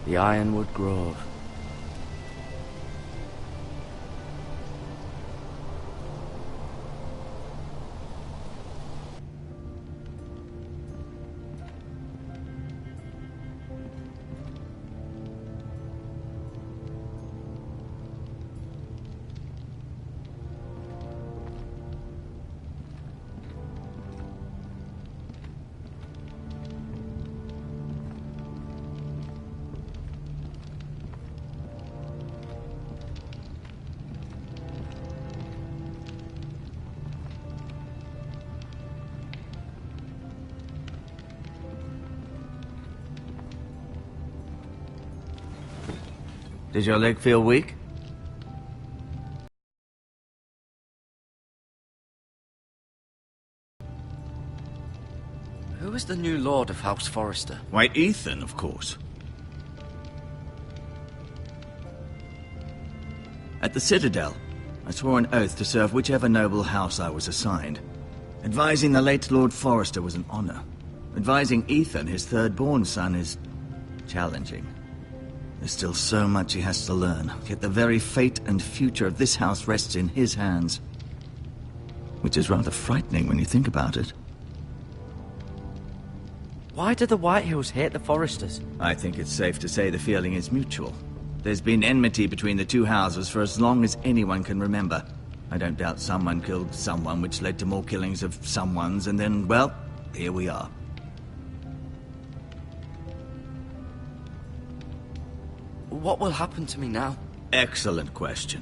The Ironwood Grove. Does your leg feel weak? Who is the new Lord of House Forrester? Why, Ethan, of course. At the Citadel, I swore an oath to serve whichever noble house I was assigned. Advising the late Lord Forrester was an honor. Advising Ethan, his third-born son, is challenging. There's still so much he has to learn, yet the very fate and future of this house rests in his hands. Which is rather frightening when you think about it. Why do the Whitehills hate the Forresters? I think it's safe to say the feeling is mutual. There's been enmity between the two houses for as long as anyone can remember. I don't doubt someone killed someone, which led to more killings of someones, and then, well, here we are. What will happen to me now? Excellent question.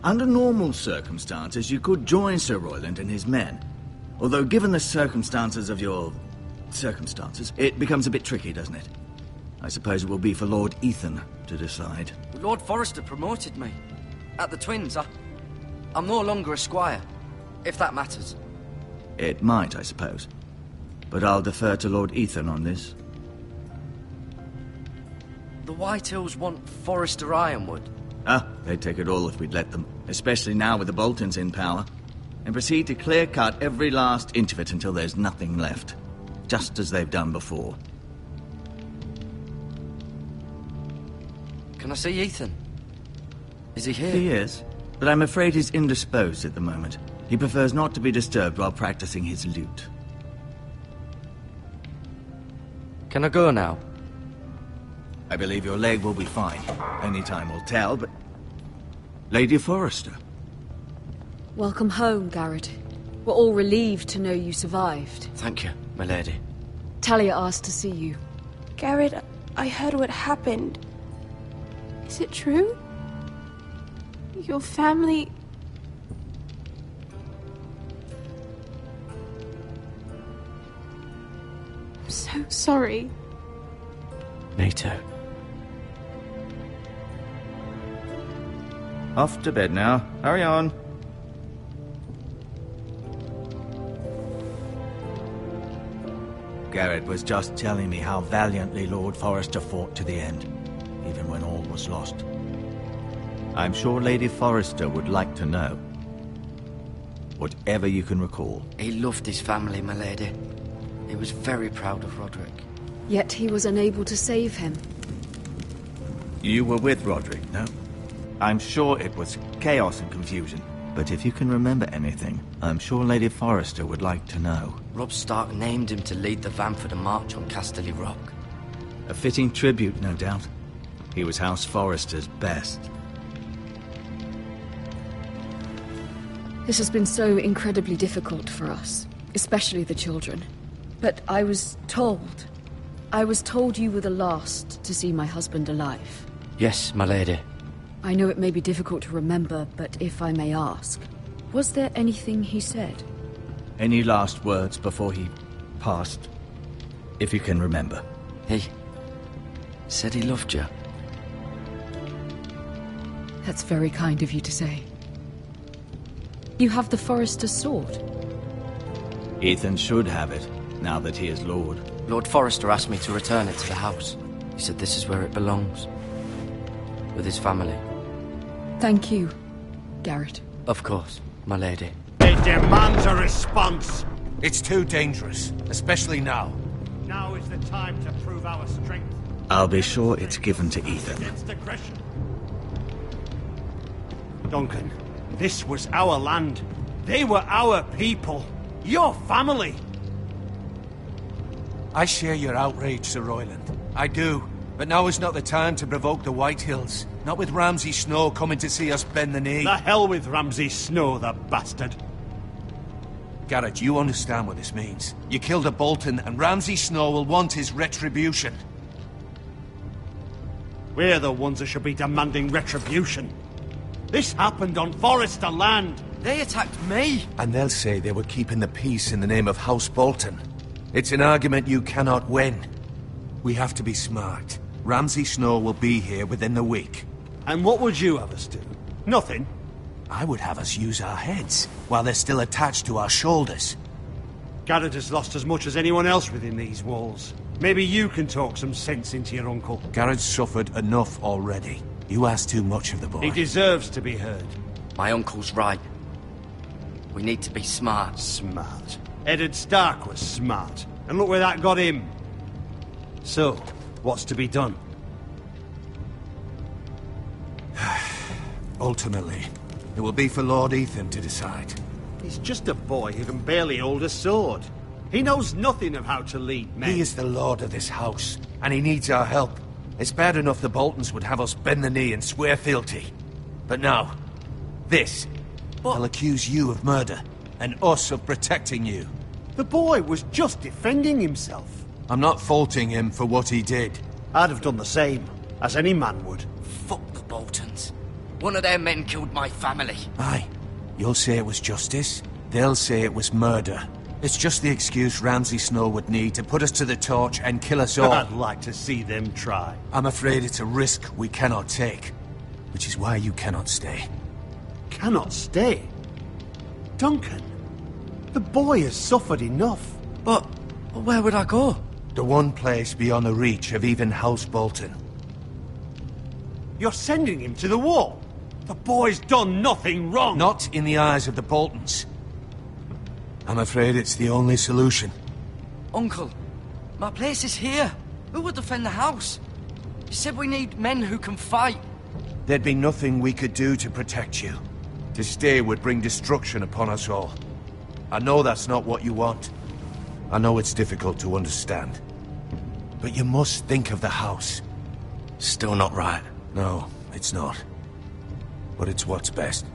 Under normal circumstances, you could join Sir Royland and his men. Although, given the circumstances of your circumstances, it becomes a bit tricky, doesn't it? I suppose it will be for Lord Ethan to decide. Lord Forrester promoted me. At the Twins, I'm no longer a squire, if that matters. It might, I suppose. But I'll defer to Lord Ethan on this. The Whitehills want Forrester Ironwood. They'd take it all if we'd let them. Especially now with the Boltons in power. And proceed to clear-cut every last inch of it until there's nothing left. Just as they've done before. Can I see Ethan? Is he here? He is, but I'm afraid he's indisposed at the moment. He prefers not to be disturbed while practicing his lute. Can I go now? I believe your leg will be fine. Only time will tell, but... Lady Forrester. Welcome home, Garrett. We're all relieved to know you survived. Thank you, my lady. Talia asked to see you. Garrett, I heard what happened. Is it true? Your family... I'm so sorry. Me too. Off to bed now. Hurry on. Garrett was just telling me how valiantly Lord Forrester fought to the end, even when all was lost. I'm sure Lady Forrester would like to know. Whatever you can recall. He loved his family, my lady. He was very proud of Roderick. Yet he was unable to save him. You were with Roderick, no? I'm sure it was chaos and confusion. But if you can remember anything, I'm sure Lady Forrester would like to know. Robb Stark named him to lead the van for the march on Casterly Rock. A fitting tribute, no doubt. He was House Forrester's best. This has been so incredibly difficult for us, especially the children. But I was told you were the last to see my husband alive. Yes, my lady. I know it may be difficult to remember, but if I may ask, was there anything he said? Any last words before he passed? If you can remember. He said he loved you. That's very kind of you to say. You have the Forrester's sword. Ethan should have it, now that he is Lord. Lord Forrester asked me to return it to the house. He said this is where it belongs. With his family. Thank you, Garrett. Of course, my lady. It demands a response. It's too dangerous, especially now. Now is the time to prove our strength. I'll be sure it's given to Ethan. Against aggression. Duncan, this was our land. They were our people. Your family. I share your outrage, Sir Royland. I do. But now is not the time to provoke the Whitehills. Not with Ramsay Snow coming to see us bend the knee. The hell with Ramsay Snow, the bastard. Garrett, you understand what this means. You killed a Bolton, and Ramsay Snow will want his retribution. We're the ones that should be demanding retribution. This happened on Forester land. They attacked me! And they'll say they were keeping the peace in the name of House Bolton. It's an argument you cannot win. We have to be smart. Ramsay Snow will be here within the week. And what would you have us do? Nothing. I would have us use our heads, while they're still attached to our shoulders. Garrett has lost as much as anyone else within these walls. Maybe you can talk some sense into your uncle. Garrett's suffered enough already. You ask too much of the boy. He deserves to be heard. My uncle's right. We need to be smart. Smart. Eddard Stark was smart. And look where that got him. So, what's to be done? Ultimately, it will be for Lord Ethan to decide. He's just a boy who can barely hold a sword. He knows nothing of how to lead men. He is the lord of this house, and he needs our help. It's bad enough the Boltons would have us bend the knee and swear fealty. But now, this. I'll accuse you of murder, and us of protecting you. The boy was just defending himself. I'm not faulting him for what he did. I'd have done the same, as any man would. Fuck the Boltons. One of their men killed my family. Aye. You'll say it was justice. They'll say it was murder. It's just the excuse Ramsay Snow would need to put us to the torch and kill us all. I'd like to see them try. I'm afraid it's a risk we cannot take. Which is why you cannot stay. Cannot stay? Duncan, the boy has suffered enough. But where would I go? The one place beyond the reach of even House Bolton. You're sending him to the wall? The boy's done nothing wrong! Not in the eyes of the Boltons. I'm afraid it's the only solution. Uncle, my place is here. Who would defend the house? You said we need men who can fight. There'd be nothing we could do to protect you. To stay would bring destruction upon us all. I know that's not what you want. I know it's difficult to understand. But you must think of the house. Still not right. No, it's not. But it's what's best.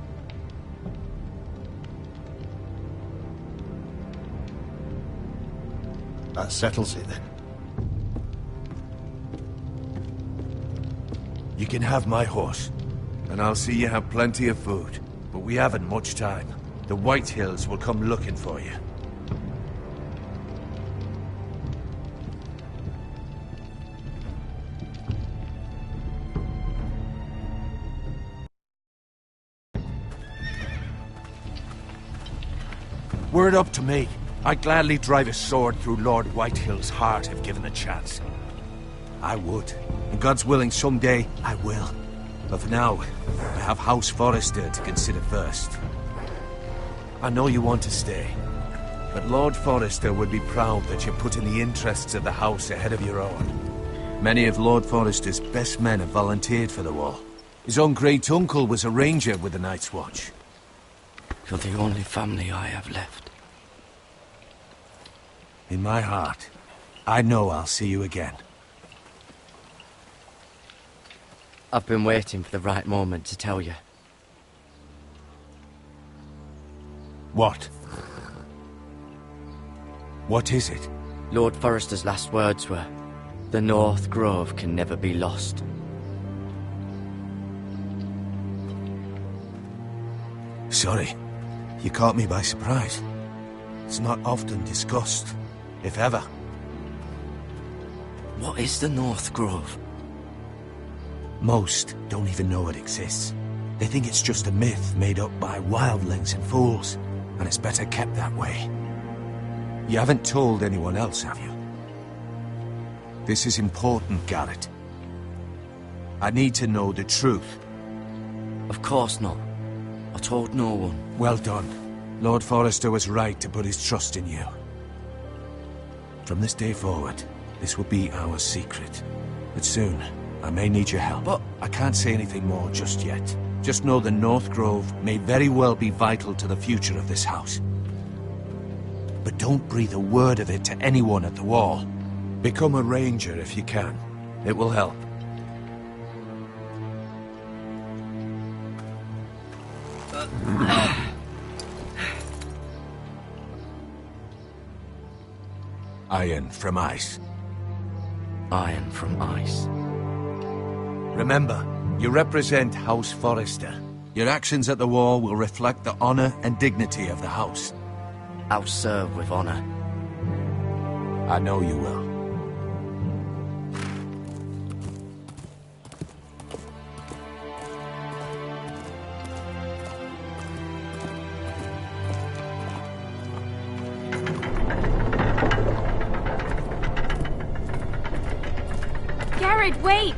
That settles it then. You can have my horse, and I'll see you have plenty of food. But we haven't much time. The Whitehills will come looking for you. Were it up to me, I'd gladly drive a sword through Lord Whitehill's heart if given the chance. I would. And God's willing, someday I will. But for now, I have House Forester to consider first. I know you want to stay, but Lord Forester would be proud that you're putting the interests of the house ahead of your own. Many of Lord Forester's best men have volunteered for the war. His own great-uncle was a ranger with the Night's Watch. You're the only family I have left. In my heart, I know I'll see you again. I've been waiting for the right moment to tell you. What? What is it? Lord Forester's last words were, "The North Grove can never be lost." Sorry, you caught me by surprise. It's not often discussed, if ever. What is the North Grove? Most don't even know it exists. They think it's just a myth made up by wildlings and fools, and it's better kept that way. You haven't told anyone else, have you? This is important, Garrett. I need to know the truth. Of course not. I told no one. Well done. Lord Forester was right to put his trust in you. From this day forward, this will be our secret. But soon, I may need your help. But I can't say anything more just yet. Just know the North Grove may very well be vital to the future of this house. But don't breathe a word of it to anyone at the wall. Become a ranger if you can. It will help. Iron from ice. iron from ice. Remember, you represent House Forrester. Your actions at the wall will reflect the honor and dignity of the house. I'll serve with honor. I know you will. Garrett, wait!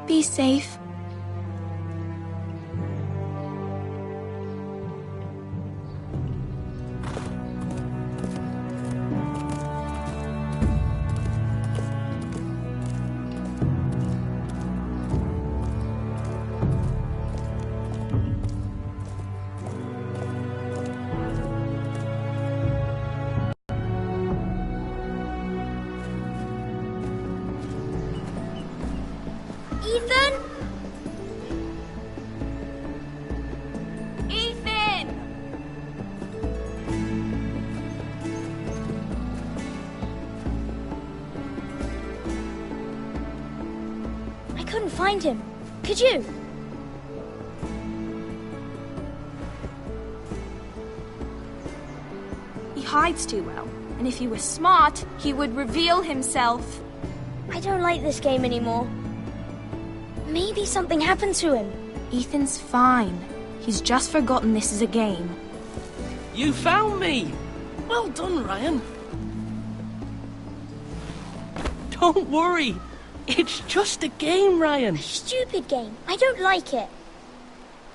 Be safe. Ethan? Ethan! I couldn't find him. Could you? He hides too well, and if he were smart, he would reveal himself. I don't like this game anymore. Maybe something happened to him. Ethan's fine. He's just forgotten this is a game. You found me! Well done, Ryan. Don't worry. It's just a game, Ryan. Stupid game. I don't like it.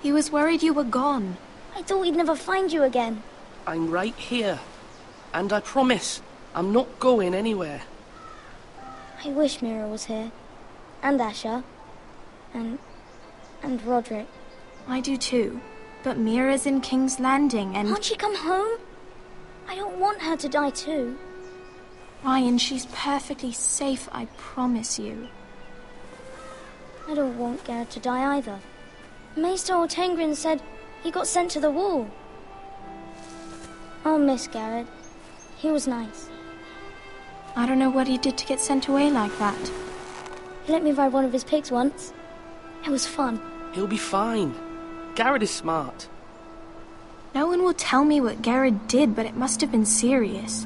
He was worried you were gone. I thought we'd never find you again. I'm right here. And I promise, I'm not going anywhere. I wish Mira was here. And Asher. And Roderick. I do too. But Mira's in King's Landing and... Can't she come home? I don't want her to die too. Ryan, she's perfectly safe, I promise you. I don't want Garrett to die either. Maester Ortengrin said he got sent to the wall. I'll miss Garrett. He was nice. I don't know what he did to get sent away like that. He let me ride one of his pigs once. It was fun. He'll be fine. Garrett is smart. No one will tell me what Garrett did, but it must have been serious.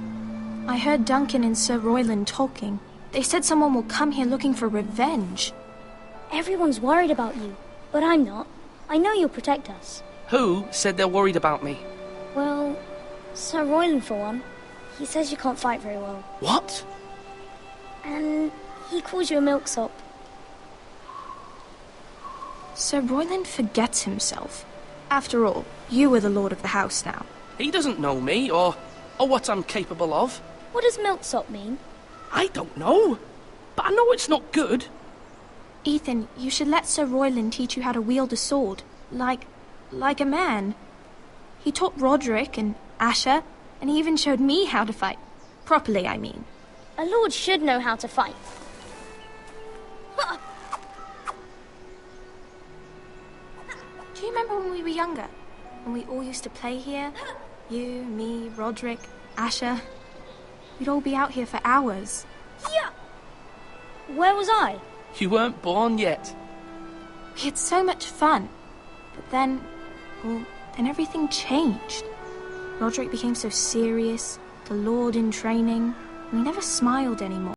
I heard Duncan and Sir Royland talking. They said someone will come here looking for revenge. Everyone's worried about you, but I'm not. I know you'll protect us. Who said they're worried about me? Well, Sir Royland for one. He says you can't fight very well. What? And he calls you a milksop. Sir Royland forgets himself. After all, you are the lord of the house now. He doesn't know me, or what I'm capable of. What does milksop mean? I don't know. But I know it's not good. Ethan, you should let Sir Royland teach you how to wield a sword. Like a man. He taught Roderick and Asher, and he even showed me how to fight. Properly, I mean. A lord should know how to fight. Do you remember when we were younger? When we all used to play here? You, me, Roderick, Asher. We'd all be out here for hours. Yeah. Where was I? You weren't born yet. We had so much fun. But then everything changed. Roderick became so serious, the Lord in training, and he never smiled anymore.